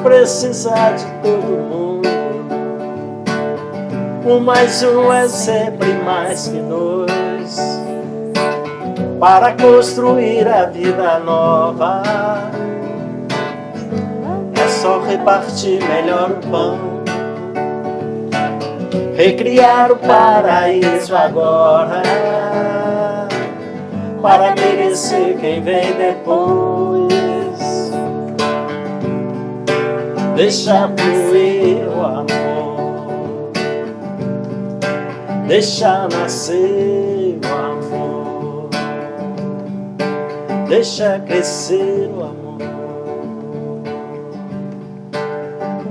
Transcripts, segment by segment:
precisar de todo mundo. Um mais um é sempre mais que dois, para construir a vida nova. É só repartir melhor o pão, recriar o paraíso agora, para merecer quem vem depois. Deixa fluir o amor, deixa nascer o amor, deixa crescer o amor.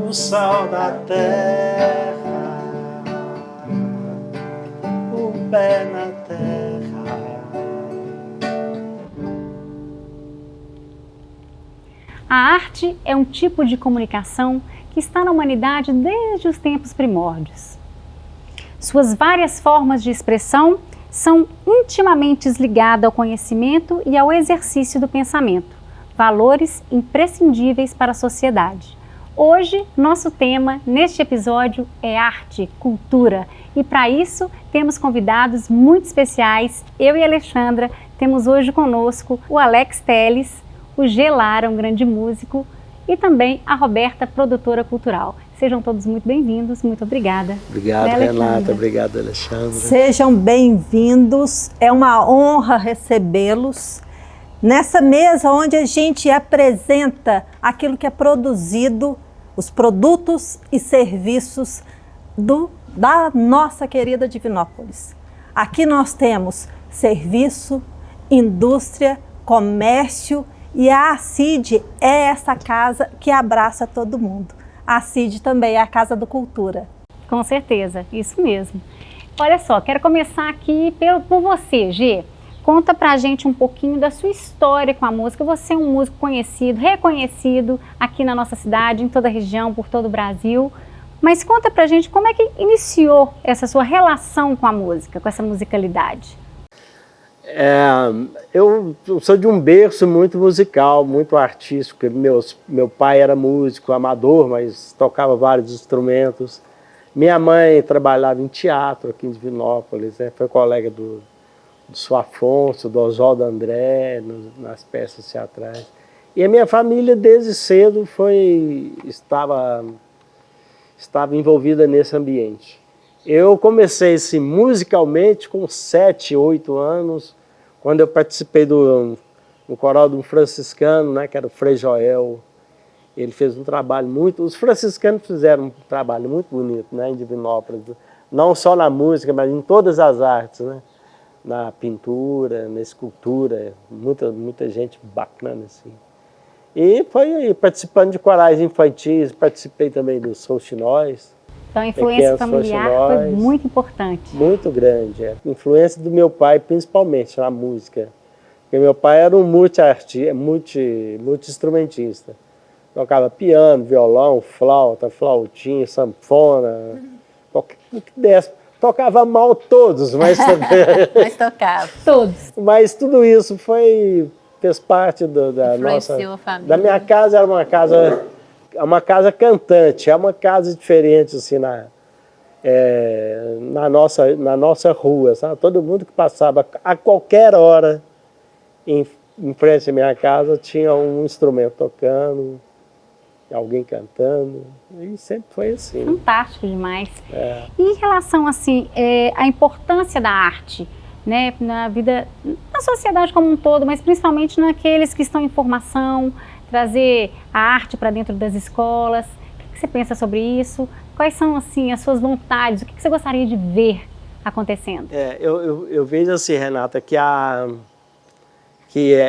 O sal da terra, o pé na terra. A arte é um tipo de comunicação que está na humanidade desde os tempos primórdios. Suas várias formas de expressão são intimamente ligadas ao conhecimento e ao exercício do pensamento, valores imprescindíveis para a sociedade. Hoje, nosso tema neste episódio é arte, cultura, e para isso temos convidados muito especiais. Eu e a Alexandra temos hoje conosco o Alex Telles, o G. Lara, um grande músico, e também a Roberta, produtora cultural. Sejam todos muito bem-vindos, muito obrigada. Obrigado, Renata, obrigado, Alexandra. Sejam bem-vindos, é uma honra recebê-los nessa mesa onde a gente apresenta aquilo que é produzido, os produtos e serviços da nossa querida Divinópolis. Aqui nós temos serviço, indústria, comércio, e a CID é essa casa que abraça todo mundo. A CID também é a Casa do Cultura. Com certeza, isso mesmo. Olha só, quero começar aqui por você, Gê. Conta pra gente um pouquinho da sua história com a música. Você é um músico conhecido, reconhecido aqui na nossa cidade, em toda a região, por todo o Brasil. Mas conta pra gente como é que iniciou essa sua relação com a música, com essa musicalidade. Eu sou de um berço muito musical, muito artístico. Meu pai era músico amador, mas tocava vários instrumentos. Minha mãe trabalhava em teatro aqui em Divinópolis, né? Foi colega do Afonso, do Oswaldo André, nas peças teatrais. E a minha família, desde cedo, estava envolvida nesse ambiente. Eu comecei assim, musicalmente com 7, 8 anos, quando eu participei do coral de um franciscano, né, que era o Frei Joel. Ele fez um trabalho os franciscanos fizeram um trabalho muito bonito, né, em Divinópolis, não só na música, mas em todas as artes, né, na pintura, na escultura, muita gente bacana assim. E foi aí, participando de corais infantis, participei também dos Solchinóis. Então a influência familiar foi muito importante. Muito grande, é. Influência do meu pai, principalmente na música. Porque meu pai era um multi-instrumentista. Tocava piano, violão, flauta, flautinha, sanfona, o que desse. Tocava mal todos, mas Mas tocava. Todos. Mas tudo isso fez parte da minha casa. Era uma casa cantante, é uma casa diferente assim, na nossa rua, sabe? Todo mundo que passava a qualquer hora em frente à minha casa tinha um instrumento tocando, alguém cantando, e sempre foi assim. Fantástico demais. E em relação assim, à importância da arte, né, na vida, na sociedade como um todo, mas principalmente naqueles que estão em formação, trazer a arte para dentro das escolas. O que você pensa sobre isso? Quais são assim as suas vontades? O que você gostaria de ver acontecendo? Eu vejo assim, Renata, que a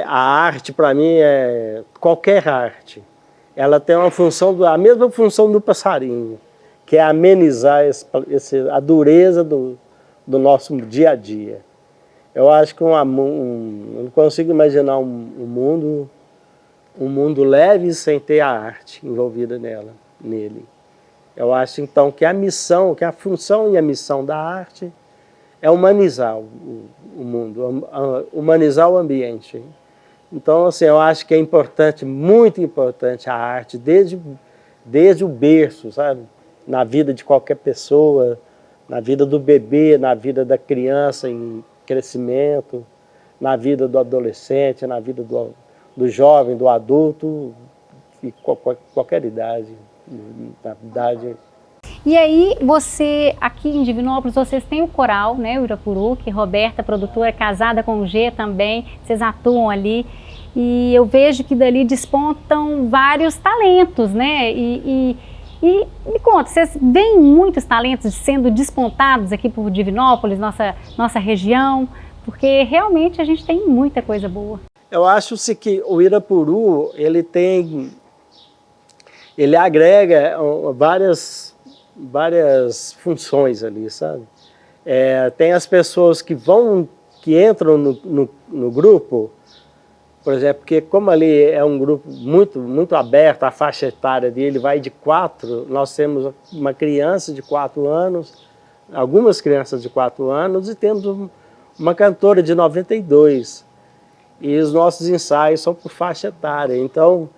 arte para mim qualquer arte. Ela tem a mesma função do passarinho, que é amenizar a dureza do nosso dia a dia. Eu acho que eu não consigo imaginar um mundo leve sem ter a arte envolvida nele. Eu acho, então, que a função e a missão da arte é humanizar o mundo, humanizar o ambiente. Então, assim, eu acho que é importante, muito importante a arte, desde o berço, sabe? Na vida de qualquer pessoa, na vida do bebê, na vida da criança em crescimento, na vida do adolescente, na vida do jovem, do adulto, e qualquer idade, na idade. E aí, você, aqui em Divinópolis, vocês têm o coral, né, o Irapuru, que Roberta, produtora, é casada com o G também, vocês atuam ali, e eu vejo que dali despontam vários talentos, né, e me conta, vocês veem muitos talentos sendo despontados aqui por Divinópolis, nossa região, porque realmente a gente tem muita coisa boa. Eu acho que o Irapuru, ele agrega várias funções ali, sabe? Tem as pessoas que entram no grupo, por exemplo, porque como ali é um grupo muito aberto, a faixa etária dele vai de 4, nós temos uma criança de 4 anos, algumas crianças de 4 anos e temos uma cantora de 92. E os nossos ensaios são por faixa etária. Então,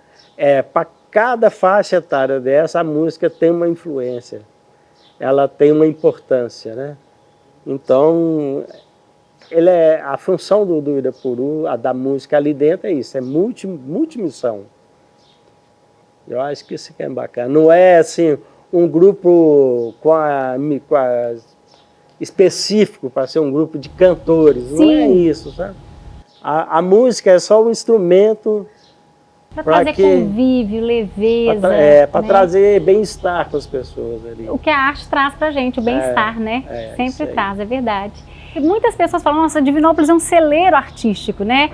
para cada faixa etária dessa, a música tem uma influência, ela tem uma importância, né? Então, a função do Irapuru, da música ali dentro é isso, é multimissão. Eu acho que isso que é bacana. Não é assim um grupo específico para ser um grupo de cantores, Sim. Não é isso, sabe? A música é só um instrumento para trazer convívio, leveza. Para né? trazer bem-estar para as pessoas ali. O que a arte traz para a gente, o bem-estar, né? Sempre traz, é verdade. E muitas pessoas falam, nossa, Divinópolis é um celeiro artístico, né?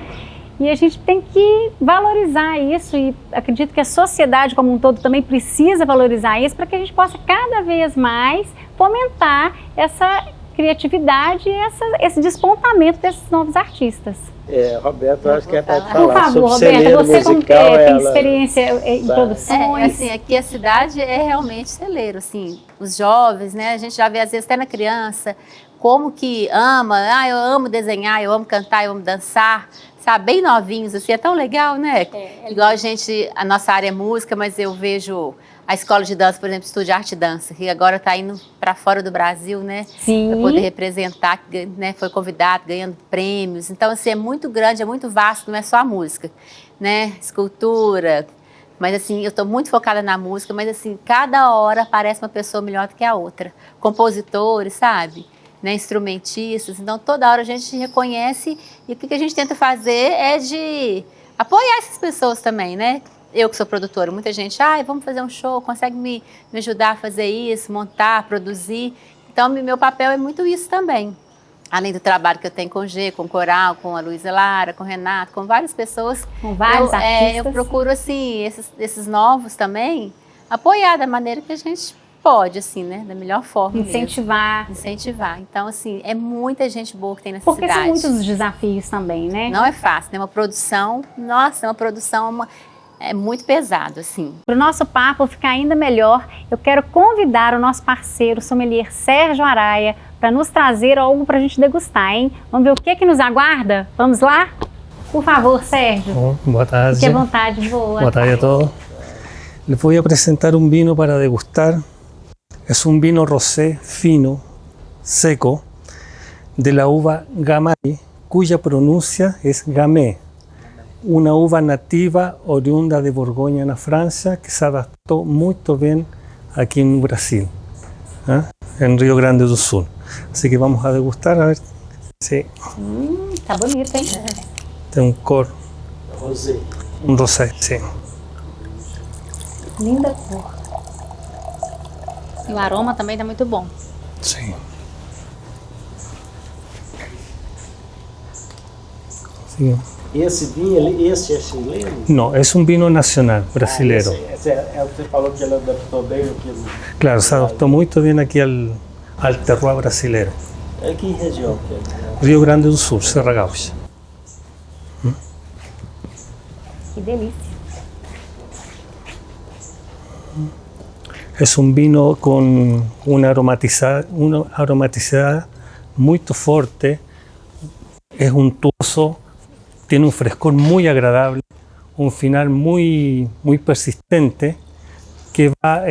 E a gente tem que valorizar isso e acredito que a sociedade como um todo também precisa valorizar isso para que a gente possa cada vez mais fomentar essa criatividade e esse despontamento desses novos artistas. Roberto, acho que pode falar. Por favor, Roberta, você como tem experiência em produções. Assim, aqui a cidade é realmente celeiro, assim, os jovens, né, a gente já vê às vezes até na criança, como que ama, eu amo desenhar, eu amo cantar, eu amo dançar, sabe, bem novinhos, assim, é tão legal, né? Igual a nossa área é música, mas eu vejo a escola de dança, por exemplo, Estúdio Arte e Dança, que agora está indo para fora do Brasil, né? Sim. Para poder representar, né? Foi convidado, ganhando prêmios. Então, assim, é muito grande, é muito vasto, não é só a música, né? Escultura. Mas, assim, eu estou muito focada na música, mas, assim, cada hora aparece uma pessoa melhor do que a outra. Compositores, sabe? Né? Instrumentistas. Então, toda hora a gente reconhece e o que a gente tenta fazer é de apoiar essas pessoas também, né? Eu que sou produtora, muita gente, vamos fazer um show, consegue me ajudar a fazer isso, montar, produzir. Então, meu papel é muito isso também. Além do trabalho que eu tenho com o G, com o Coral, com a Luísa Lara, com o Renato, com várias pessoas. Com vários artistas. Eu procuro, assim, esses novos também, apoiar da maneira que a gente pode, assim, né? Da melhor forma Incentivar. mesmo. Incentivar. Então, assim, é muita gente boa que tem nessa Porque cidade. são muitos os desafios também, né? Não é fácil, né? Uma produção, nossa, uma produção... É muito pesado, assim. Para o nosso papo ficar ainda melhor, eu quero convidar o nosso parceiro, sommelier Sérgio Araia, para nos trazer algo para a gente degustar, hein? Vamos ver o que nos aguarda? Vamos lá? Por favor, Sérgio. Boa tarde. Fique à vontade, Boa tarde a todos. Les voy a presentar un vino para degustar. Es un vino rosé fino, seco, de la uva Gamay, cuya pronuncia es Gamay. Una uva nativa oriunda de Borgoña, na Francia, que se adaptó muy bien aquí en Brasil, en Rio Grande do Sul. Así que vamos a degustar a ver si tá bonito, hein? tem um cor, um rosé, sim. Linda cor. E o aroma também tá muito bom. Sim. Sim. Esse vinho, esse é chileno? No, es un vino nacional brasileiro. Esse você falou que ele adaptou bem aqui. Claro, se adaptó muy bien aquí al terroir brasileiro. É que região que é? Rio Grande do Sul, Serra Gaúcha. Que delícia. Es un vino con una aromaticidad muy fuerte, es untuoso, tiene un frescor muy agradable, un final muy persistente que va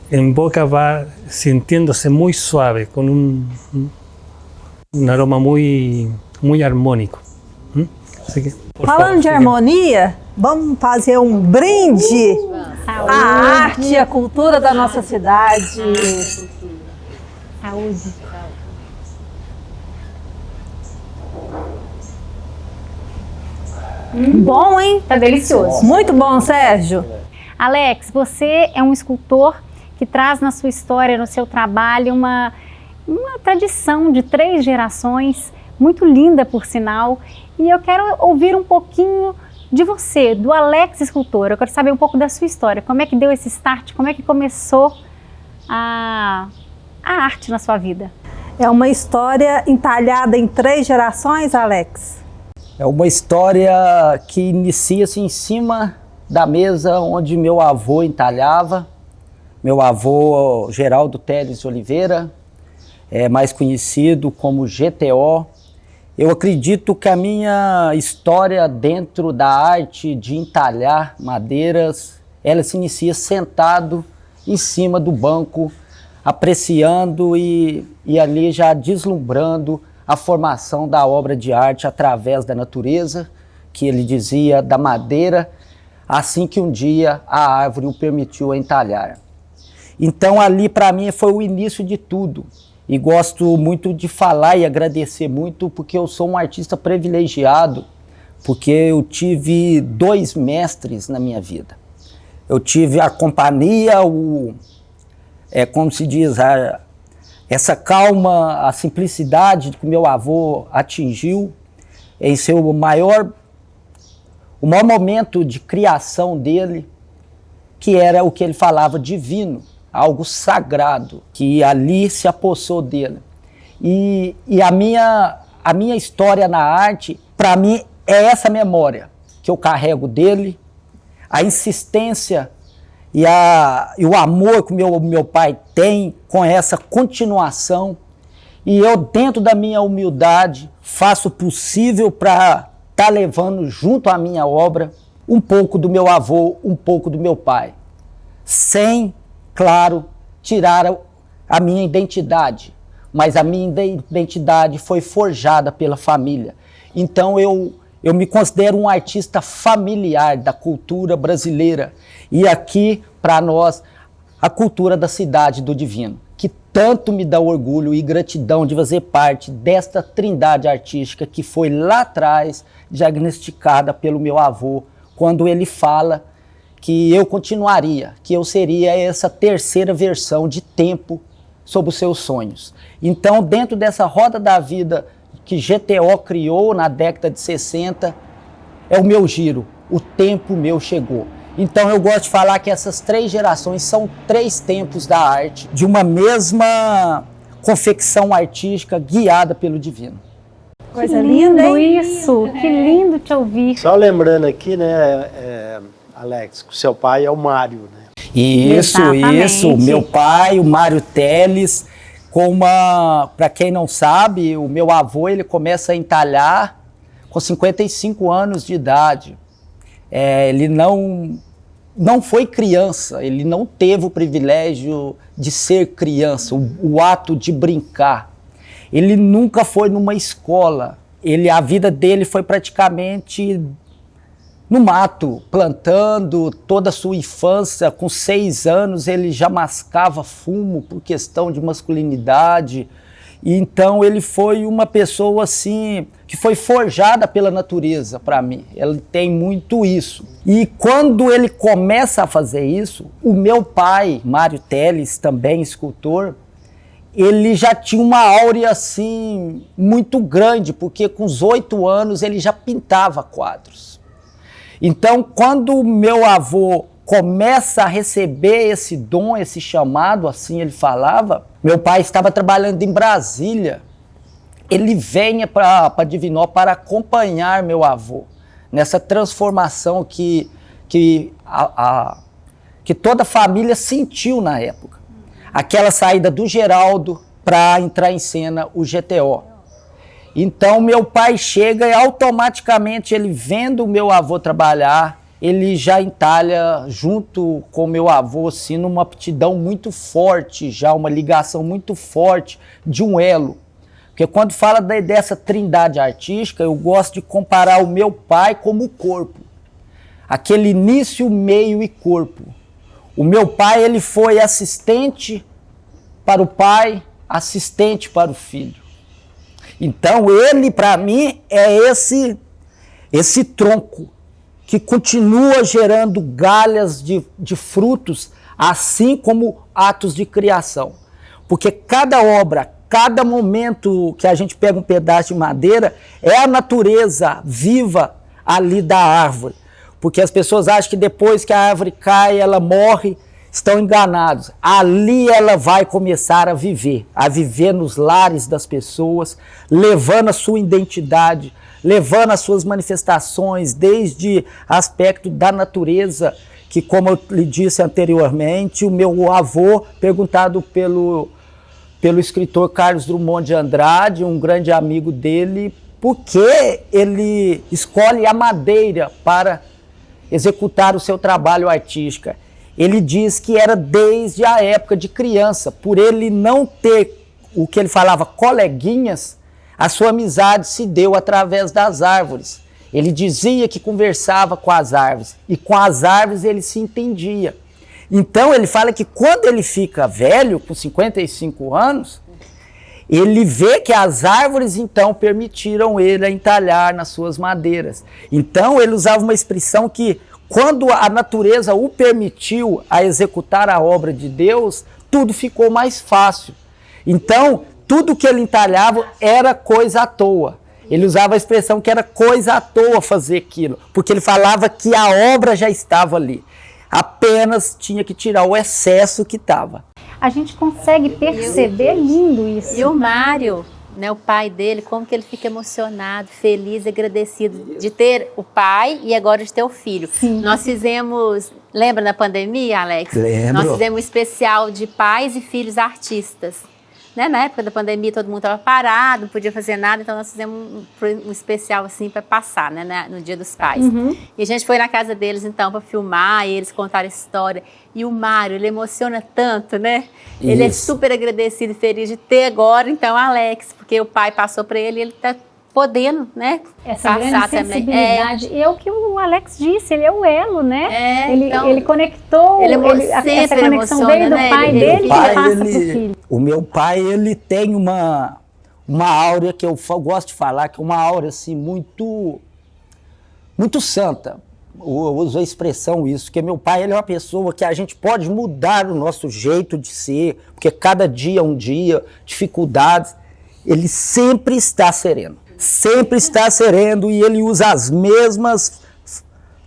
en boca va sintiéndose muy suave, con un aroma muy armónico. Así que, por Falando favor, de sigan. harmonia, vamos fazer um brinde à arte e à cultura da nossa cidade. Saúde. Bom, hein? Tá delicioso. Muito bom, Sérgio. Alex, você é um escultor que traz na sua história, no seu trabalho, uma tradição de 3 gerações, muito linda por sinal. E eu quero ouvir um pouquinho de você, do Alex escultor. Eu quero saber um pouco da sua história. Como é que deu esse start? Como é que começou a arte na sua vida? É uma história entalhada em 3 gerações, Alex? É uma história que inicia-se em cima da mesa onde meu avô entalhava. Meu avô Geraldo Teles de Oliveira, mais conhecido como GTO. Eu acredito que a minha história dentro da arte de entalhar madeiras, ela se inicia sentado em cima do banco, apreciando e ali já deslumbrando a formação da obra de arte através da natureza, que ele dizia da madeira, assim que um dia a árvore o permitiu entalhar. Então ali para mim foi o início de tudo. E gosto muito de falar e agradecer muito porque eu sou um artista privilegiado, porque eu tive 2 mestres na minha vida. Eu tive a companhia, como se diz, essa calma, a simplicidade que meu avô atingiu em seu maior momento de criação dele, que era o que ele falava divino, algo sagrado, que ali se apossou dele. E a minha história na arte, para mim, é essa memória que eu carrego dele, a insistência e o amor que meu pai tem com essa continuação. E eu, dentro da minha humildade, faço o possível para estar levando junto à minha obra um pouco do meu avô, um pouco do meu pai. Sem, claro, tirar a minha identidade. Mas a minha identidade foi forjada pela família. Então eu me considero um artista familiar da cultura brasileira. E aqui, para nós, a cultura da cidade do divino, que tanto me dá orgulho e gratidão de fazer parte desta trindade artística que foi lá atrás diagnosticada pelo meu avô, quando ele fala que eu continuaria, que eu seria essa terceira versão de Tempo sobre os seus sonhos. Então, dentro dessa roda da vida que GTO criou na década de 60, é o meu giro, o tempo meu chegou. Então eu gosto de falar que essas 3 gerações são 3 tempos da arte, de uma mesma confecção artística guiada pelo divino. Coisa linda, hein? Isso, que lindo te ouvir. Só lembrando aqui, né, Alex, que o seu pai é o Mário, né? Isso, Exatamente. meu pai, o Mário Teles, para quem não sabe, o meu avô ele começa a entalhar com 55 anos de idade. Ele não foi criança, ele não teve o privilégio de ser criança, o ato de brincar. Ele nunca foi numa escola, a vida dele foi praticamente no mato, plantando toda a sua infância. Com 6 anos ele já mascava fumo por questão de masculinidade. E então ele foi uma pessoa assim que foi forjada pela natureza para mim. Ele tem muito isso. E quando ele começa a fazer isso, o meu pai, Mário Teles, também escultor, ele já tinha uma áurea assim muito grande, porque com os 8 anos ele já pintava quadros. Então, quando meu avô começa a receber esse dom, esse chamado, assim ele falava, meu pai estava trabalhando em Brasília, ele venha para Divinó para acompanhar meu avô nessa transformação que toda a família sentiu na época. Aquela saída do Geraldo para entrar em cena o GTO. Então meu pai chega e automaticamente ele vendo o meu avô trabalhar, ele já entalha junto com meu avô, assim, numa aptidão muito forte, já uma ligação muito forte de um elo. Porque quando fala dessa trindade artística, eu gosto de comparar o meu pai como o corpo. Aquele início, meio e corpo. O meu pai, ele foi assistente para o pai, assistente para o filho. Então ele, para mim, é esse tronco que continua gerando galhas de frutos, assim como atos de criação. Porque cada obra, cada momento que a gente pega um pedaço de madeira, é a natureza viva ali da árvore. Porque as pessoas acham que depois que a árvore cai, ela morre, estão enganados. Ali ela vai começar a viver nos lares das pessoas, levando a sua identidade, levando as suas manifestações, desde aspecto da natureza, que, como eu lhe disse anteriormente, o meu avô, perguntado pelo escritor Carlos Drummond de Andrade, um grande amigo dele, por que ele escolhe a madeira para executar o seu trabalho artístico. Ele diz que era desde a época de criança, por ele não ter o que ele falava coleguinhas, a sua amizade se deu através das árvores. Ele dizia que conversava com as árvores, e com as árvores ele se entendia. Então ele fala que quando ele fica velho, com 55 anos, ele vê que as árvores então permitiram ele entalhar nas suas madeiras. Então ele usava uma expressão que, quando a natureza o permitiu a executar a obra de Deus, tudo ficou mais fácil. Então, tudo que ele entalhava era coisa à toa. Ele usava a expressão que era coisa à toa fazer aquilo, porque ele falava que a obra já estava ali. Apenas tinha que tirar o excesso que estava. A gente consegue perceber lindo isso. E o Mário, né, o pai dele, como que ele fica emocionado, feliz, agradecido de ter o pai e agora de ter o filho. Sim. Nós fizemos, lembra da pandemia, Alex? Lembro. Nós fizemos um especial de pais e filhos artistas. Né? Na época da pandemia todo mundo estava parado, não podia fazer nada, então nós fizemos um especial assim para passar, né, no Dia dos Pais. E a gente foi na casa deles então para filmar, e eles contaram a história. E o Mário, ele emociona tanto, né? Isso. Ele é super agradecido e feliz de ter agora então o Alex, porque o pai passou para ele e ele está podendo, né? Essa grande sensibilidade. E é o que o Alex disse, ele é o elo, né? Ele conectou, essa conexão veio do pai dele e passa para o filho. O meu pai, ele tem uma áurea que eu gosto de falar, que é uma áurea assim, muito santa. Eu uso a expressão isso, que meu pai, ele é uma pessoa que a gente pode mudar o nosso jeito de ser, porque cada dia é um dia, dificuldades, ele sempre está sereno. Sempre está sereno, e ele usa as mesmas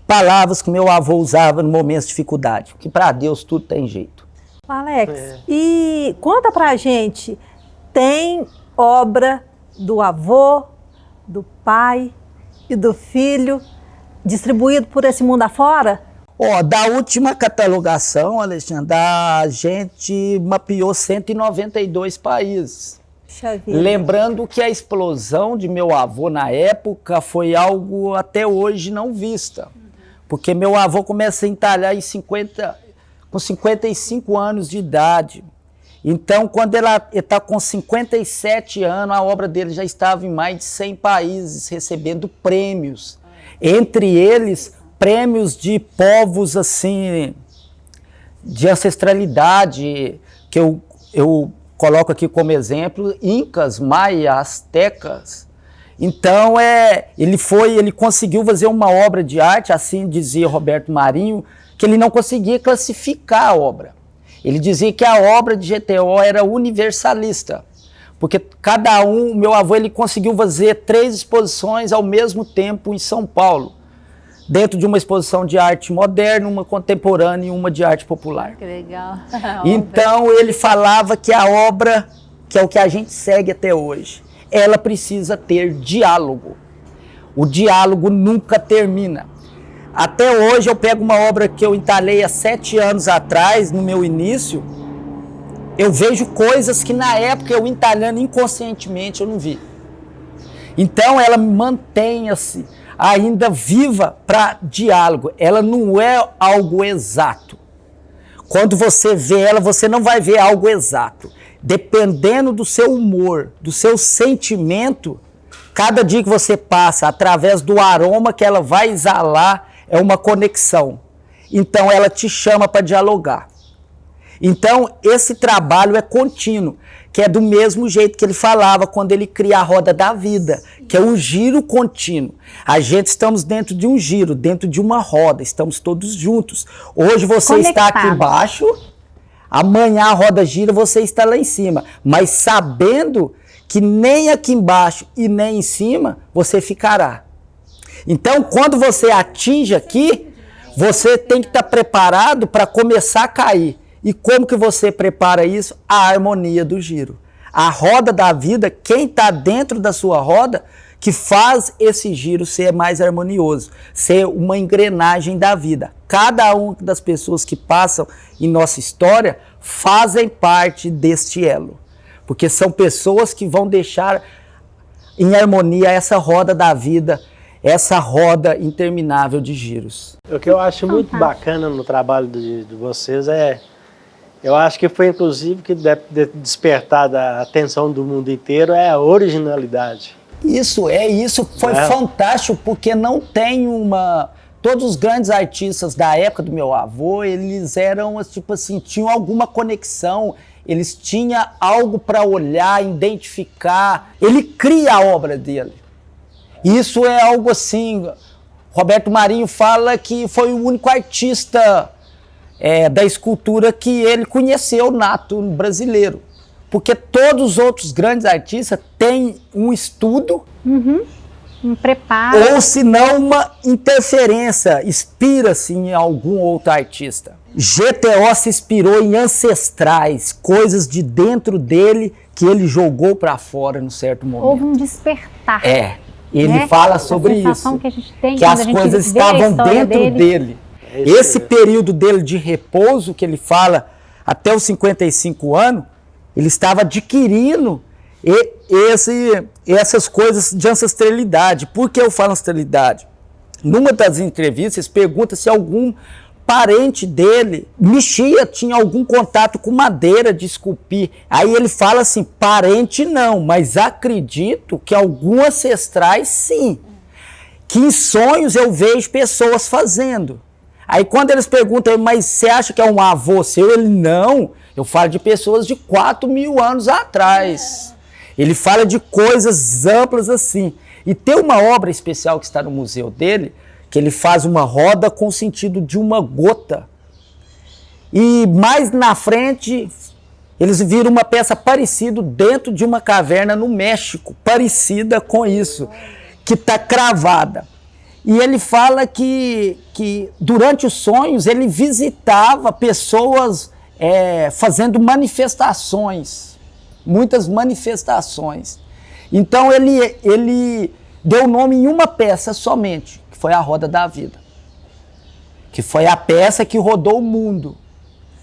palavras que meu avô usava no momento de dificuldade, que para Deus tudo tem jeito. Alex, e conta pra gente, tem obra do avô, do pai e do filho distribuído por esse mundo afora? Da última catalogação, Alexandre, a gente mapeou 192 países. Lembrando que a explosão de meu avô na época foi algo até hoje não vista. Porque meu avô começa a entalhar com 55 anos de idade. Então, quando ele está com 57 anos, a obra dele já estava em mais de 100 países, recebendo prêmios. Entre eles, prêmios de povos assim, de ancestralidade, que eu coloco aqui como exemplo, incas, maias, astecas. Então, ele conseguiu fazer uma obra de arte, assim dizia Roberto Marinho, que ele não conseguia classificar a obra. Ele dizia que a obra de GTO era universalista, porque meu avô, ele conseguiu fazer 3 exposições ao mesmo tempo em São Paulo, dentro de uma exposição de arte moderna, uma contemporânea e uma de arte popular. Que legal. Então ele falava que a obra, que é o que a gente segue até hoje, ela precisa ter diálogo. O diálogo nunca termina. Até hoje eu pego uma obra que eu entalhei há 7 anos atrás, no meu início, eu vejo coisas que na época eu entalhando inconscientemente eu não vi. Então ela mantém-se ainda viva para diálogo. Ela não é algo exato. Quando você vê ela, você não vai ver algo exato. Dependendo do seu humor, do seu sentimento, cada dia que você passa, através do aroma que ela vai exalar, é uma conexão. Então ela te chama para dialogar. Então esse trabalho é contínuo, que é do mesmo jeito que ele falava quando ele cria a roda da vida, que é um giro contínuo. A gente estamos dentro de um giro, dentro de uma roda, estamos todos juntos. Hoje você está aqui embaixo, amanhã a roda gira, você está lá em cima, mas sabendo que nem aqui embaixo e nem em cima você ficará. Então quando você atinge aqui, você tem que estar preparado para começar a cair. E como que você prepara isso? A harmonia do giro. A roda da vida, quem está dentro da sua roda, que faz esse giro ser mais harmonioso, ser uma engrenagem da vida. Cada uma das pessoas que passam em nossa história fazem parte deste elo. Porque são pessoas que vão deixar em harmonia essa roda da vida, essa roda interminável de giros. O que eu acho muito bacana no trabalho de vocês eu acho que foi inclusive que deve despertar a atenção do mundo inteiro, é a originalidade. Isso foi fantástico, porque não tem uma... Todos os grandes artistas da época do meu avô, eles eram, tipo assim, tinham alguma conexão, eles tinham algo para olhar, identificar. Ele cria a obra dele. Isso é algo assim... Roberto Marinho fala que foi o único artista da escultura que ele conheceu nato brasileiro. Porque todos os outros grandes artistas têm um estudo, um preparo, ou se não uma interferência, inspira-se em algum outro artista. GTO se inspirou em ancestrais, coisas de dentro dele que ele jogou para fora num certo momento. Houve um despertar. Ele fala sobre isso, que a gente tem que as coisas estavam dentro dele. Esse período dele de repouso, que ele fala até os 55 anos, ele estava adquirindo essas coisas de ancestralidade. Por que eu falo ancestralidade? Numa das entrevistas, pergunta se algum parente dele tinha algum contato com madeira de esculpir. Aí ele fala assim, parente não, mas acredito que alguns ancestrais sim. Que em sonhos eu vejo pessoas fazendo. Aí quando eles perguntam, mas você acha que é um avô seu? Ele, não, eu falo de pessoas de 4.000 anos atrás. Ele fala de coisas amplas assim. E tem uma obra especial que está no museu dele, que ele faz uma roda com o sentido de uma gota. E mais na frente, eles viram uma peça parecida dentro de uma caverna no México, parecida com isso, que está cravada. E ele fala que durante os sonhos ele visitava pessoas fazendo manifestações, muitas manifestações. Então ele deu nome em uma peça somente, que foi a Roda da Vida, que foi a peça que rodou o mundo,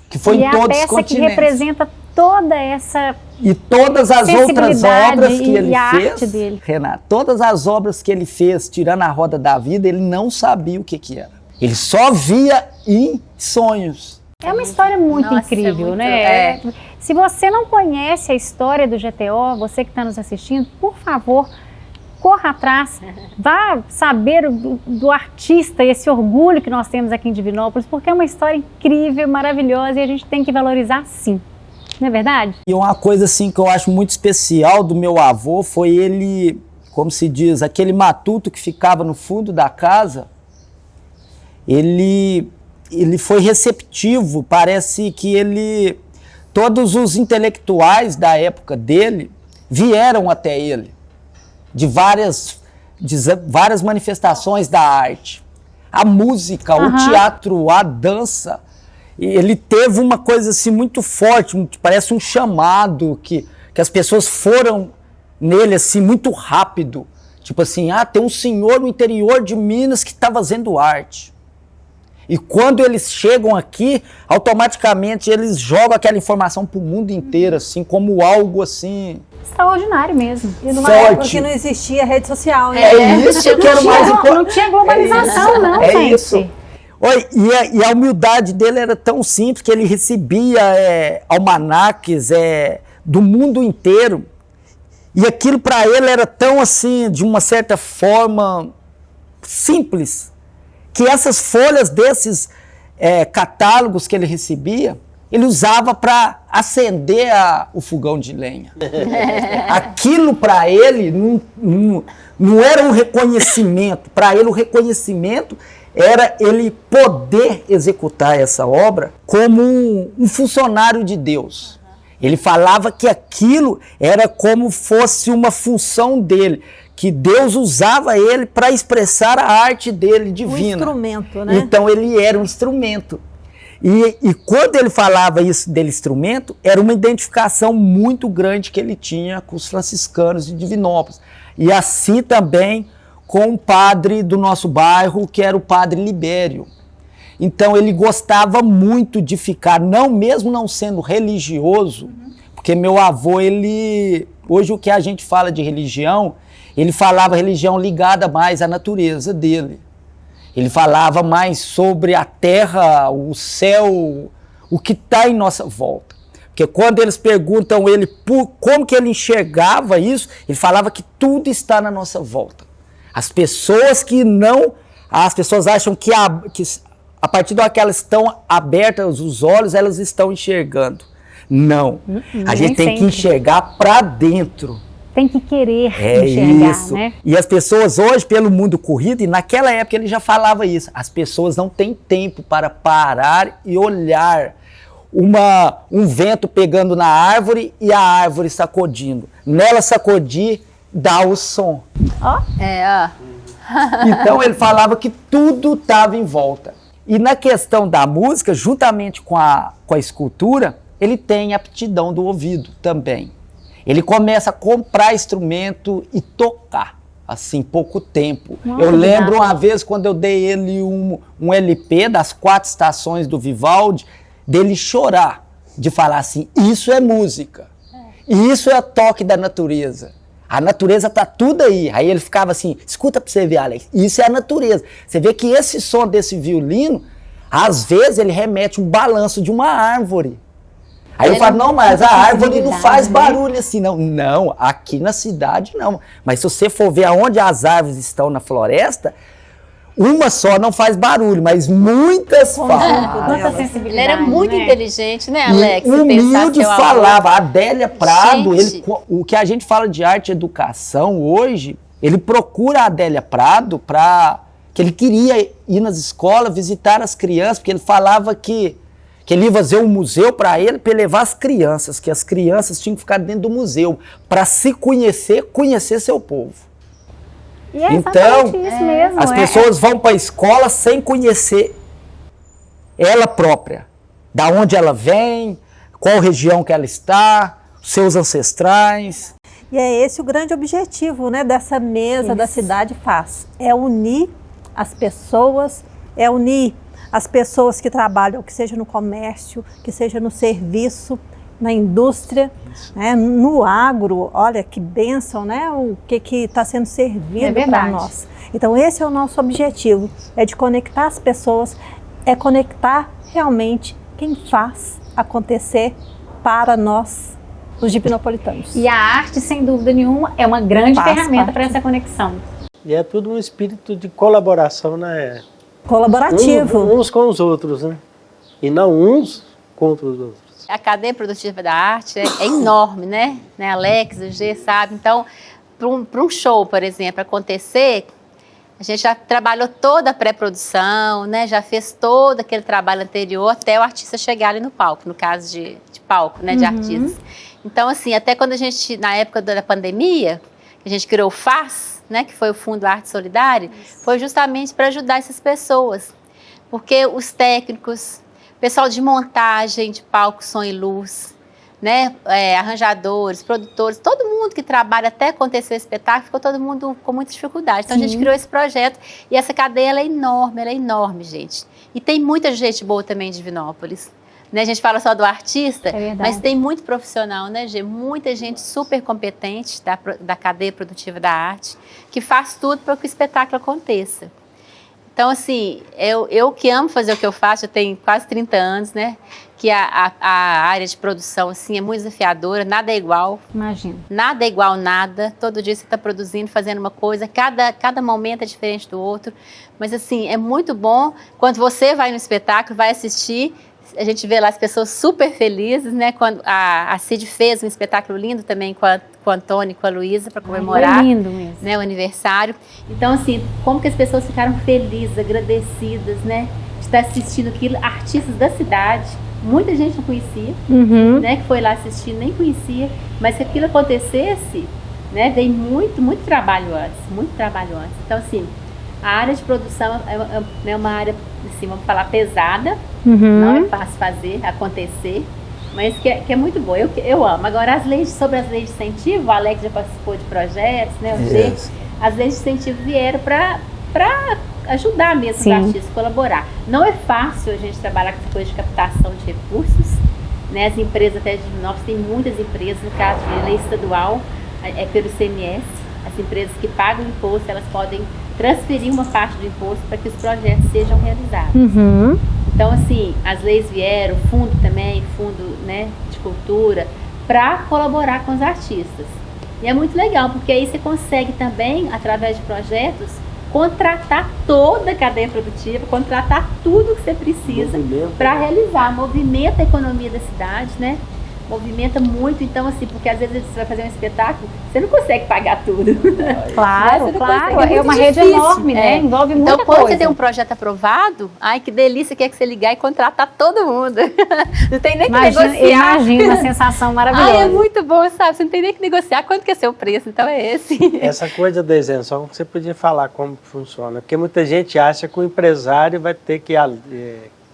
que foi em todos os continentes. E a peça que representa toda essa e todas as outras obras que ele fez, Renata, todas as obras que ele fez, tirando a Roda da Vida, ele não sabia o que era. Ele só via em sonhos. É uma história muito incrível, né? Se você não conhece a história do GTO, você que está nos assistindo, por favor, corra atrás, vá saber do artista e esse orgulho que nós temos aqui em Divinópolis, porque é uma história incrível, maravilhosa e a gente tem que valorizar sim. Não é verdade? E uma coisa assim que eu acho muito especial do meu avô foi ele, como se diz, aquele matuto que ficava no fundo da casa, ele foi receptivo, parece que todos os intelectuais da época dele vieram até ele, de várias manifestações da arte, a música, o teatro, a dança. Ele teve uma coisa assim muito forte, parece um chamado, que as pessoas foram nele assim muito rápido. Tipo assim, tem um senhor no interior de Minas que está fazendo arte. E quando eles chegam aqui, automaticamente eles jogam aquela informação para o mundo inteiro, assim, como algo assim... Extraordinário mesmo. E numa Forte. época que não existia rede social, né? É isso que eu quero mais importante. Não tinha globalização, não, É gente. isso. Oi, e a humildade dele era tão simples que ele recebia almanaques do mundo inteiro. E aquilo para ele era tão assim, de uma certa forma, simples, que essas folhas desses catálogos que ele recebia, ele usava para acender o fogão de lenha. Aquilo para ele não era um reconhecimento. Para ele o reconhecimento era ele poder executar essa obra como um funcionário de Deus. Ele falava que aquilo era como fosse uma função dele, que Deus usava ele para expressar a arte dele divina. Um instrumento, né? Então ele era um instrumento. E quando ele falava isso dele instrumento, era uma identificação muito grande que ele tinha com os franciscanos de Divinópolis. E assim também com um padre do nosso bairro, que era o padre Libério. Então ele gostava muito de ficar, mesmo não sendo religioso, porque meu avô, hoje o que a gente fala de religião, ele falava religião ligada mais à natureza dele. Ele falava mais sobre a terra, o céu, o que está em nossa volta. Porque quando eles perguntam ele como que ele enxergava isso, ele falava que tudo está na nossa volta. As pessoas acham que a partir do que elas estão abertas os olhos, elas estão enxergando. Não, a gente tem que enxergar para dentro. Tem que querer enxergar, isso. Né? E as pessoas hoje, pelo mundo corrido, e naquela época ele já falava isso, as pessoas não têm tempo para parar e olhar um vento pegando na árvore e a árvore sacudindo. Nela sacudir, dá o som. Então ele falava que tudo estava em volta. E na questão da música, juntamente com a escultura, ele tem aptidão do ouvido também. Ele começa a comprar instrumento e tocar, assim, pouco tempo. Eu lembro uma vez, quando eu dei ele um LP das 4 estações do Vivaldi, dele chorar, de falar assim, isso é música, isso é toque da natureza. A natureza tá tudo aí. Aí ele ficava assim, escuta pra você ver, Alex, isso é a natureza. Você vê que esse som desse violino, às vezes ele remete um balanço de uma árvore. Aí eu falo, não, mas a árvore não faz barulho assim, não. Não, aqui na cidade não. Mas se você for ver aonde as árvores estão na floresta, uma só não faz barulho, mas muitas fazem. Ele era muito inteligente, né, Alex? Humilde falava. A Adélia Prado, o que a gente fala de arte e educação hoje, ele procura a Adélia Prado que ele queria ir nas escolas, visitar as crianças, porque ele falava que ele ia fazer um museu para ele levar as crianças, que as crianças tinham que ficar dentro do museu, para se conhecer seu povo. E é então, isso mesmo, as pessoas vão para a escola sem conhecer ela própria, da onde ela vem, qual região que ela está, seus ancestrais. E é esse o grande objetivo, né, dessa mesa da Cidade Faz. É unir as pessoas, as pessoas que trabalham, que seja no comércio, que seja no serviço, na indústria, né, no agro. Olha que bênção, né? O que está sendo servido para nós. Então esse é o nosso objetivo, é de conectar as pessoas, é conectar realmente quem faz acontecer para nós, os divinopolitanos. E a arte, sem dúvida nenhuma, é uma grande ferramenta para essa conexão. E é tudo um espírito de colaboração, né? Colaborativo. Uns com os outros, né? E não uns contra os outros. A cadeia produtiva da arte é enorme, né? Alex, o G, sabe? Então, para um show, por exemplo, acontecer, a gente já trabalhou toda a pré-produção, né? Já fez todo aquele trabalho anterior até o artista chegar ali no palco, no caso de palco, né? De artistas. Então, assim, até quando a gente, na época da pandemia, a gente criou o FAS, né? Que foi o Fundo Arte Solidária, foi justamente para ajudar essas pessoas. Porque os técnicos, pessoal de montagem de palco, som e luz, né? Arranjadores, produtores, todo mundo que trabalha até acontecer o espetáculo, ficou todo mundo com muita dificuldade. Então a gente criou esse projeto e essa cadeia ela é enorme, gente. E tem muita gente boa também em Divinópolis. né? A gente fala só do artista, verdade. mas tem muito profissional, né, Gê? Muita gente super competente da cadeia produtiva da arte, que faz tudo para que o espetáculo aconteça. Então, assim, eu que amo fazer o que eu faço, eu tenho quase 30 anos, né? Que a área de produção, assim, é muito desafiadora, nada é igual. Imagina. Nada é igual nada, todo dia você está produzindo, fazendo uma coisa, cada momento é diferente do outro. Mas, assim, é muito bom quando você vai no espetáculo, vai assistir, a gente vê lá as pessoas super felizes, né? Quando a Cid fez um espetáculo lindo também com o Antônio e com a Luísa para comemorar, foi lindo mesmo, né, o aniversário. Então, assim, como que as pessoas ficaram felizes, agradecidas, né? De estar assistindo aquilo, artistas da cidade, muita gente não conhecia, né? Que foi lá assistir, nem conhecia, mas se aquilo acontecesse, né? Veio muito trabalho antes, muito trabalho antes. Então, assim, a área de produção é uma área, assim, vamos falar, pesada, não é fácil fazer, acontecer, mas que é muito boa, eu amo. Agora, sobre as leis de incentivo, o Alex já participou de projetos, né, as leis de incentivo vieram para ajudar mesmo os artistas a colaborar. Não é fácil a gente trabalhar com essa coisa de captação de recursos, né, as empresas até de Divinópolis, tem muitas empresas, no caso de lei estadual, é pelo ICMS, as empresas que pagam imposto, elas podem transferir uma parte do imposto para que os projetos sejam realizados. Então, assim, as leis vieram, fundo também, fundo, né, de cultura, para colaborar com os artistas. E é muito legal, porque aí você consegue também, através de projetos, contratar toda a cadeia produtiva, contratar tudo que você precisa para realizar. Movimenta a economia da cidade, né? Movimenta muito, então assim, porque às vezes você vai fazer um espetáculo, você não consegue pagar tudo. Claro, claro, é uma rede difícil, enorme, né? Envolve muita então, quando coisa. você tem um projeto aprovado, ai, que delícia que é que você ligar e contratar todo mundo. Não tem nem que negociar. Imagina uma sensação maravilhosa. Ai, é muito bom, sabe? Você não tem nem que negociar quanto que é seu preço, então é esse. Essa coisa da isenção, você podia falar como funciona, porque muita gente acha que o empresário vai ter que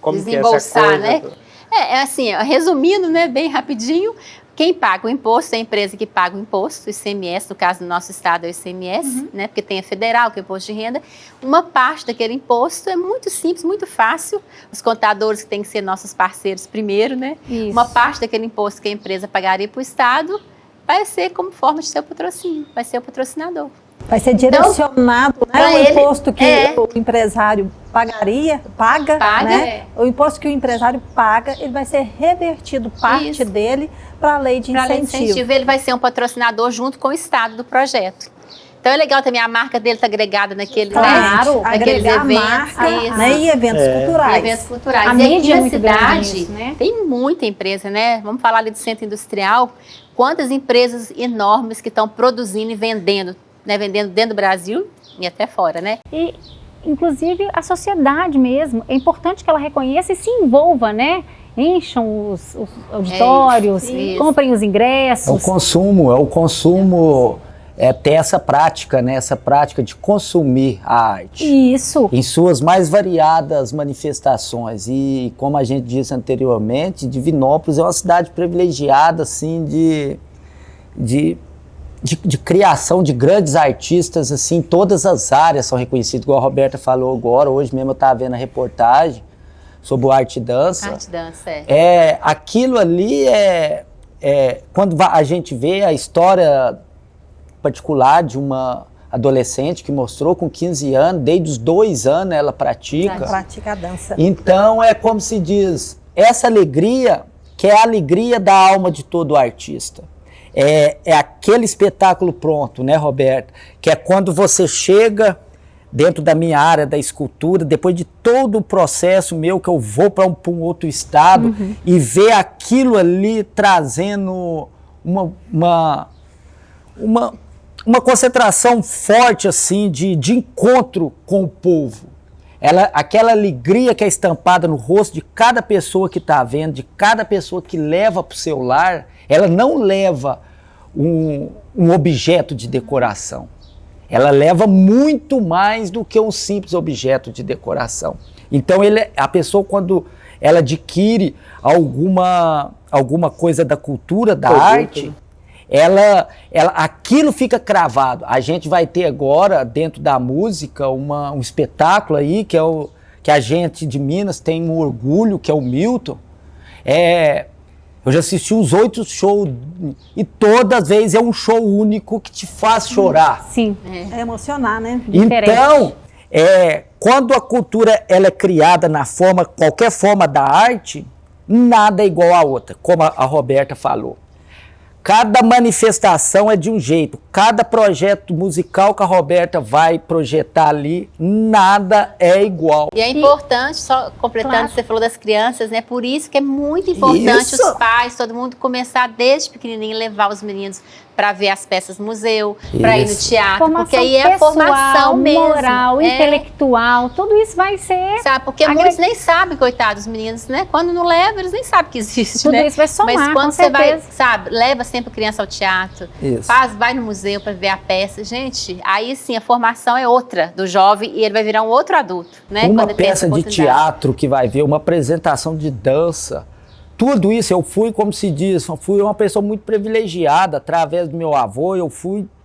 como desembolsar, que é essa coisa, né? É assim, resumindo, né, bem rapidinho, quem paga o imposto é a empresa que paga o imposto, o ICMS, no caso do nosso estado é o ICMS, né, porque tem a federal, que é o imposto de renda. Uma parte daquele imposto é muito simples, muito fácil. Os contadores que têm que ser nossos parceiros primeiro, né? Isso. Uma parte daquele imposto que a empresa pagaria para o estado vai ser como forma de seu patrocínio, vai ser o patrocinador. Vai ser direcionado, então, né? O imposto que o empresário paga, né? O imposto que o empresário paga, ele vai ser revertido parte dele para a lei de incentivo. Ele vai ser um patrocinador junto com o estado do projeto. Então é legal também a marca dele estar agregada naqueles, claro, naqueles eventos, marca, né? E eventos culturais. Eventos culturais. A e mídia aqui na cidade nisso, né? tem muita empresa, né? Vamos falar ali do centro industrial. Quantas empresas enormes que estão produzindo e vendendo, né? Vendendo dentro do Brasil e até fora, né? E, inclusive, a sociedade mesmo, é importante que ela reconheça e se envolva, né? Encham os auditórios, comprem os ingressos. É o consumo, ter essa prática, né? Essa prática de consumir a arte. Isso. Em suas mais variadas manifestações. E, como a gente disse anteriormente, Divinópolis é uma cidade privilegiada, assim, de criação de grandes artistas, assim, todas as áreas são reconhecidas, igual a Roberta falou agora. Hoje mesmo eu estava vendo a reportagem sobre o Arte e Dança. Arte e Dança, aquilo ali quando a gente vê a história particular de uma adolescente que mostrou com 15 anos, desde os 2 anos ela pratica. Pratica a dança. Então é como se diz, essa alegria que é a alegria da alma de todo artista. É aquele espetáculo pronto, né, Roberto? Que é quando você chega dentro da minha área da escultura, depois de todo o processo meu, que eu vou para um outro estado e ver aquilo ali trazendo uma concentração forte, assim, de encontro com o povo. Aquela alegria que é estampada no rosto de cada pessoa que está vendo, de cada pessoa que leva para o seu lar, ela não leva um objeto de decoração. Ela leva muito mais do que um simples objeto de decoração. Então, a pessoa, quando ela adquire alguma coisa da cultura, da arte, aquilo fica cravado. A gente vai ter agora, dentro da música, um espetáculo aí, que a gente de Minas tem um orgulho, que é o Milton. Eu já assisti uns 8 shows e todas as vezes é um show único que te faz chorar. Sim. É emocionar, né? Diferente. Então, quando a cultura ela é criada na forma, qualquer forma da arte, nada é igual à outra, como a Roberta falou. Cada manifestação é de um jeito, cada projeto musical que a Roberta vai projetar ali, nada é igual. E é importante, só completando, Claro. Você falou das crianças, né? Por isso que é muito importante Isso. os pais, todo mundo começar desde pequenininho, levar os meninos para ver as peças no museu, para ir no Isso. teatro, Formação porque aí é a pessoal, formação mesmo. moral, intelectual, tudo isso vai ser... Sabe, porque muitos nem sabem, coitados, os meninos, né? Quando não levam, eles nem sabem que existe, Tudo né? isso vai somar, Mas quando com você vai, certeza. sabe, leva sempre a criança ao teatro, Isso. vai no museu para ver a peça. Gente, aí sim, a formação é outra do jovem e ele vai virar um outro adulto, né? Uma Quando ele tem essa peça de oportunidade. teatro que vai ver, uma apresentação de dança, tudo isso eu fui, como se diz, fui uma pessoa muito privilegiada, através do meu avô,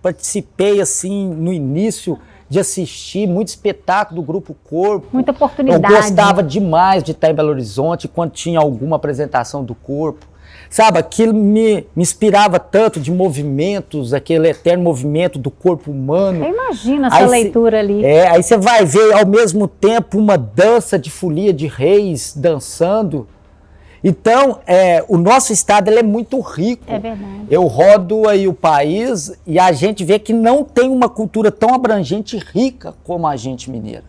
participei assim no início de assistir muito espetáculo do Grupo Corpo. Muita Eu oportunidade. gostava demais de estar em Belo Horizonte quando tinha alguma apresentação do corpo. Sabe, aquilo me inspirava tanto de movimentos, aquele eterno movimento do corpo humano. Eu imagino essa Aí leitura ali. Aí você vai ver ao mesmo tempo uma dança de folia de reis dançando. Então, o nosso estado ele é muito rico. É verdade. Eu rodo aí o país e a gente vê que não tem uma cultura tão abrangente e rica como a gente mineira.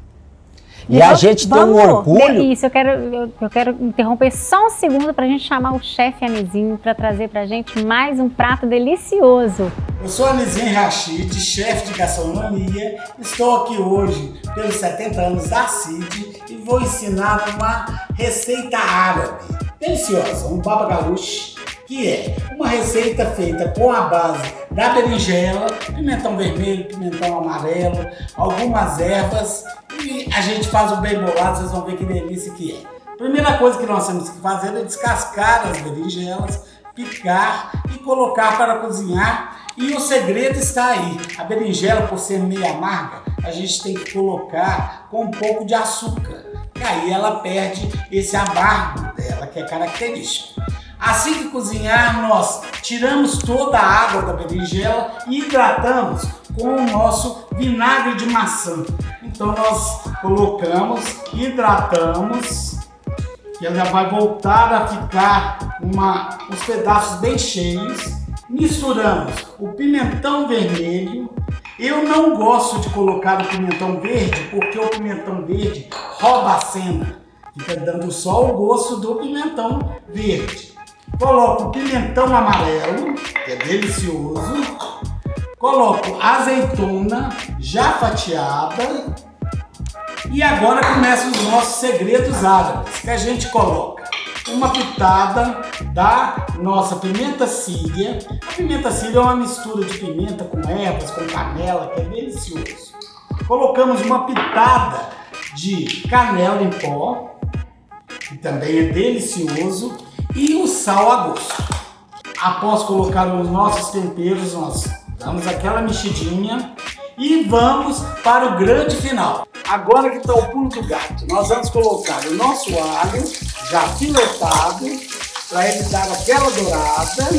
E a gente tem um orgulho. Isso, eu quero interromper só um segundo para a gente chamar o chefe Anizinho para trazer para a gente mais um prato delicioso. Eu sou Anizinho Rachid, chefe de gastronomia. Estou aqui hoje pelos 70 anos da CID e vou ensinar uma receita árabe deliciosa, um baba ganoush, que é uma receita feita com a base da berinjela, pimentão vermelho, pimentão amarelo, algumas ervas e a gente faz o bem bolado, vocês vão ver que delícia que é. Primeira coisa que nós temos que fazer é descascar as berinjelas, picar e colocar para cozinhar. E o segredo está aí. A berinjela, por ser meio amarga, a gente tem que colocar com um pouco de açúcar. E aí ela perde esse amargo dela, que é característico. Assim que cozinhar, nós tiramos toda a água da berinjela e hidratamos com o nosso vinagre de maçã. Então nós colocamos, hidratamos, que ela vai voltar a ficar uns pedaços bem cheios. Misturamos o pimentão vermelho. Eu não gosto de colocar o pimentão verde, porque o pimentão verde rouba a cena. Fica dando só o gosto do pimentão verde. Coloco o pimentão amarelo, que é delicioso. Coloco azeitona já fatiada. E agora começam os nossos segredos árabes, que a gente coloca uma pitada da nossa pimenta síria. A pimenta síria é uma mistura de pimenta com ervas, com canela, que é delicioso. Colocamos uma pitada de canela em pó, que também é delicioso, e o sal a gosto. Após colocar os nossos temperos, nós damos aquela mexidinha e vamos para o grande final. Agora que está o pulo do gato, nós vamos colocar o nosso alho já filetado para ele dar aquela dourada.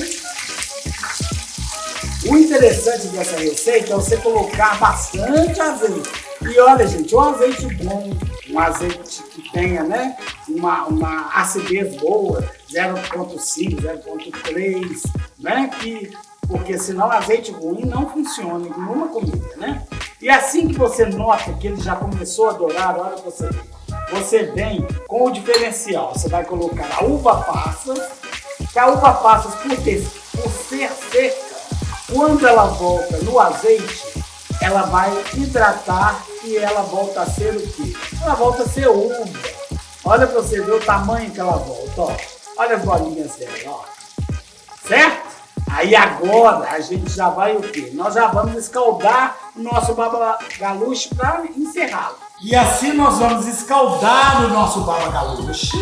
O interessante dessa receita é você colocar bastante azeite. E olha, gente, um azeite bom, um azeite que tenha, né, uma acidez boa, 0,5, 0,3, né, porque senão azeite ruim não funciona em nenhuma comida, né? E assim que você nota que ele já começou a dourar, olha você vem com o diferencial. Você vai colocar a uva passas, que a uva passas, por ser seca, quando ela volta no azeite, ela vai hidratar e ela volta a ser o quê? Ela volta a ser uva. Olha para você ver o tamanho que ela volta, ó. Olha as bolinhas dela, ó. Certo? Aí agora a gente já vai o quê? Nós já vamos escaldar o nosso baba ganoush para encerrá-lo. E assim nós vamos escaldar o nosso baba ganoush,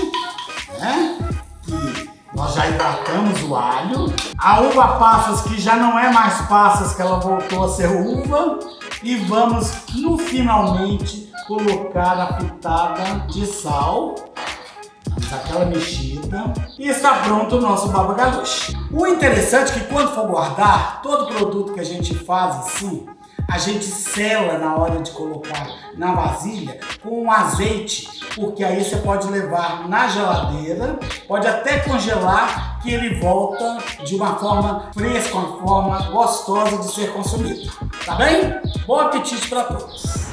né? E nós já hidratamos o alho. A uva passas, que já não é mais passas, que ela voltou a ser uva. E vamos, no finalmente, colocar a pitada de sal. Vamos Isso, aquela mexida. E está pronto o nosso baba ganoush. O interessante é que quando for guardar, todo produto que a gente faz assim, a gente sela na hora de colocar na vasilha com um azeite, porque aí você pode levar na geladeira, pode até congelar, que ele volta de uma forma fresca, uma forma gostosa de ser consumido. Tá bem? Bom apetite para todos!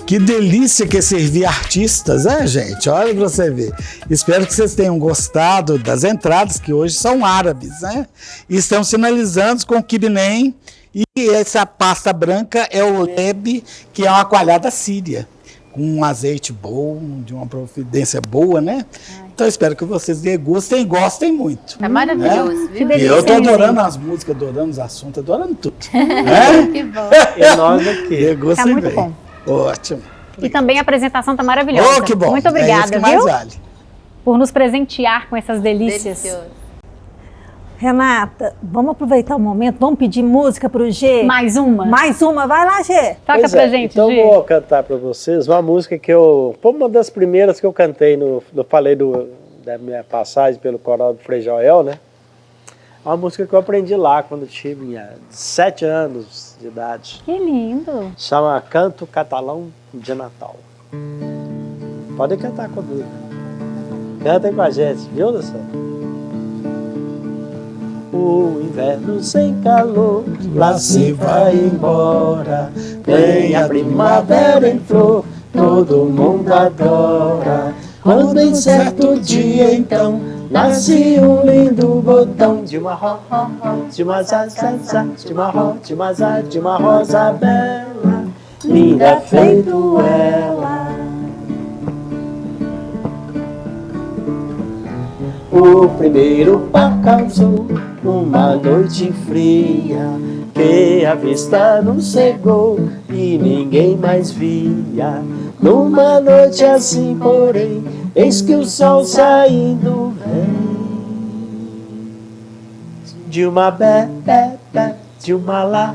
Que delícia que é servir artistas, né, gente? Olha pra você ver. Espero que vocês tenham gostado das entradas, que hoje são árabes, né? E estão sinalizando com o kibnem. E essa pasta branca é o leb, que é uma coalhada síria, com um azeite bom, de uma providência boa, né? Então espero que vocês degustem e gostem muito. É maravilhoso, viu? E eu tô adorando as músicas, adorando os assuntos, adorando tudo. Né? Que bom. E nós aqui. Degustem Tá muito bem. bom. Ótimo. E também a apresentação tá maravilhosa. Oh, que bom. Muito É isso obrigada, que mais viu? vale. Por nos presentear com essas delícias. Delicioso. Renata, vamos aproveitar o momento, vamos pedir música pro G? Mais uma? Mais uma, vai lá, G. Toca Pois pra é, gente, então Gi. vou cantar para vocês uma música que foi uma das primeiras que eu cantei falei da minha passagem pelo coral do Frei Joel, né? É uma música que eu aprendi lá quando eu tinha 7 anos de idade. Que lindo. Chama Canto Catalão de Natal. Podem cantar comigo. Cantem com a gente, viu, Luciano? O inverno sem calor lá se vai embora. Vem a primavera em flor, todo mundo adora. Quando em certo dia então nasce um lindo botão de uma de uma de uma rosa bela, linda feito ela. O primeiro par causou uma noite fria, que a vista nos cegou e ninguém mais via. Numa noite assim, porém, eis que o sol saindo vem. De uma bé, de uma lá,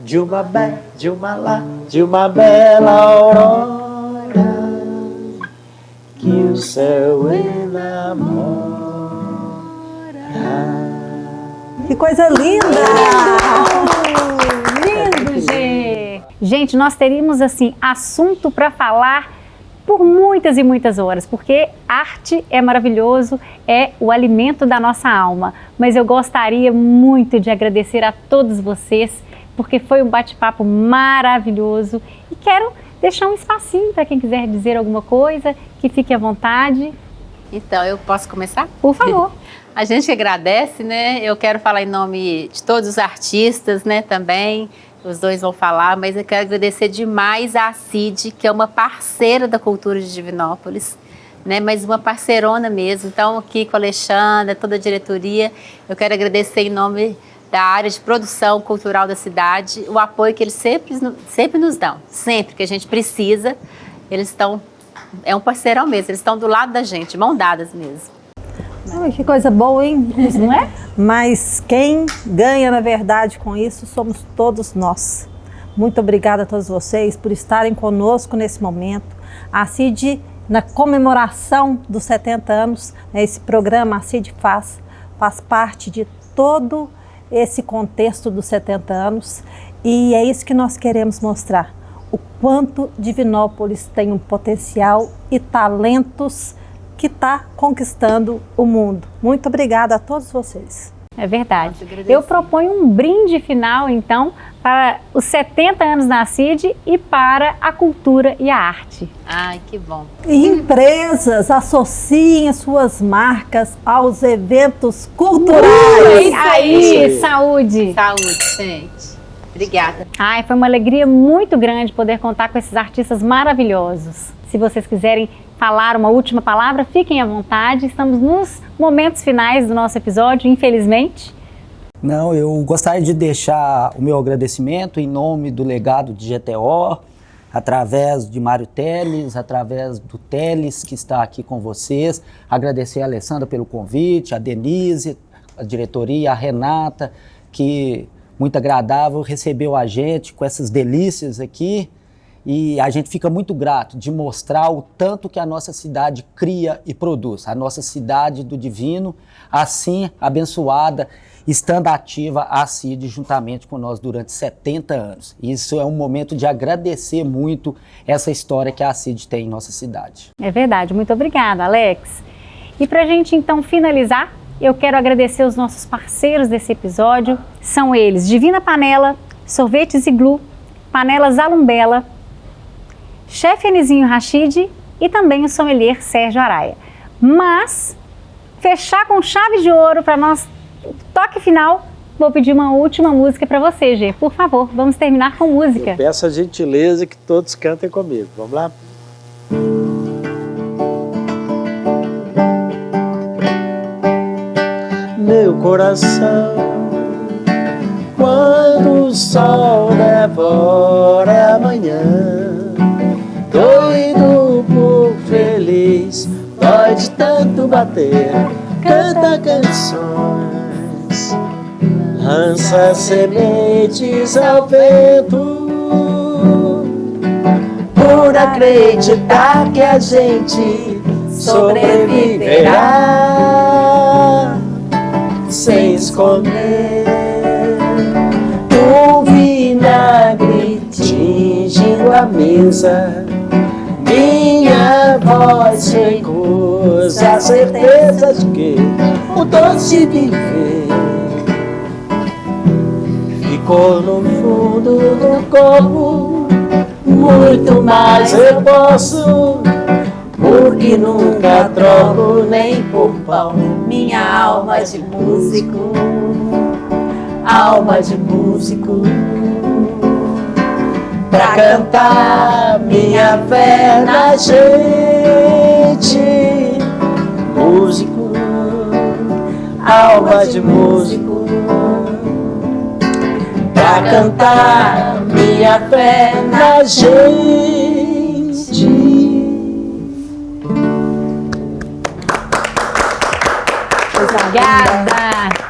de uma bé, de uma lá, de uma bela aurora, que o céu enamora. Que coisa linda! Lindo, G! Gente, nós teríamos, assim, assunto para falar por muitas e muitas horas, porque arte é maravilhoso, é o alimento da nossa alma. Mas eu gostaria muito de agradecer a todos vocês, porque foi um bate-papo maravilhoso. E quero deixar um espacinho para quem quiser dizer alguma coisa, que fique à vontade. Então, eu posso começar? Por favor. A gente agradece, né? Eu quero falar em nome de todos os artistas, né, também. Os dois vão falar, mas eu quero agradecer demais a CID, que é uma parceira da cultura de Divinópolis, né? Mas uma parceirona mesmo. Então, aqui com a Alexandra, toda a diretoria, eu quero agradecer em nome da área de produção cultural da cidade, o apoio que eles sempre nos dão, sempre que a gente precisa, eles estão, é um parceirão mesmo, eles estão do lado da gente, mão dadas mesmo. Ai, que coisa boa, hein? Não é? Mas quem ganha, na verdade, com isso somos todos nós. Muito obrigada a todos vocês por estarem conosco nesse momento. A CID, na comemoração dos 70 anos, né, esse programa a CID faz parte de todo esse contexto dos 70 anos, e é isso que nós queremos mostrar, o quanto Divinópolis tem um potencial e talentos que está conquistando o mundo. Muito obrigada a todos vocês. É verdade. Eu proponho um brinde final, então, para os 70 anos da CID e para a cultura e a arte. Ai, que bom. E empresas associem suas marcas aos eventos culturais. Aí, saúde! Saúde, gente. Obrigada. Ai, foi uma alegria muito grande poder contar com esses artistas maravilhosos. Se vocês quiserem falar uma última palavra, fiquem à vontade. Estamos nos momentos finais do nosso episódio, infelizmente. Não, eu gostaria de deixar o meu agradecimento em nome do legado de GTO, através de Mário Teles, através do Teles que está aqui com vocês. Agradecer a Alessandra pelo convite, a Denise, a diretoria, a Renata, que muito agradável recebeu a gente com essas delícias aqui. E a gente fica muito grato de mostrar o tanto que a nossa cidade cria e produz. A nossa cidade do divino, assim abençoada, estando ativa a CID juntamente com nós durante 70 anos. Isso é um momento de agradecer muito essa história que a CID tem em nossa cidade. É verdade, muito obrigada, Alex. E para a gente então finalizar, eu quero agradecer os nossos parceiros desse episódio. São eles Divina Panela, Sorvetes Iglu, Panelas Alumbela, Chefe Anizinho Rachid e também o sommelier Sérgio Araia. Mas, fechar com chave de ouro para nós, toque final, vou pedir uma última música para você, Gê. Por favor, vamos terminar com música. Eu peço a gentileza que todos cantem comigo. Vamos lá? Meu coração, quando o sol devora a manhã, doido por feliz, pode tanto bater, canta canções, lança sementes ao vento, por acreditar que a gente sobreviverá sem esconder. O vinagre tingindo a mesa, minha voz recusa a certeza de que o doce viver ficou no fundo do corpo. Muito mais eu posso, porque nunca troco nem por pão minha alma de músico, alma de músico, pra cantar minha fé na gente. Músico, alma de músico, pra cantar minha fé na gente. Obrigada!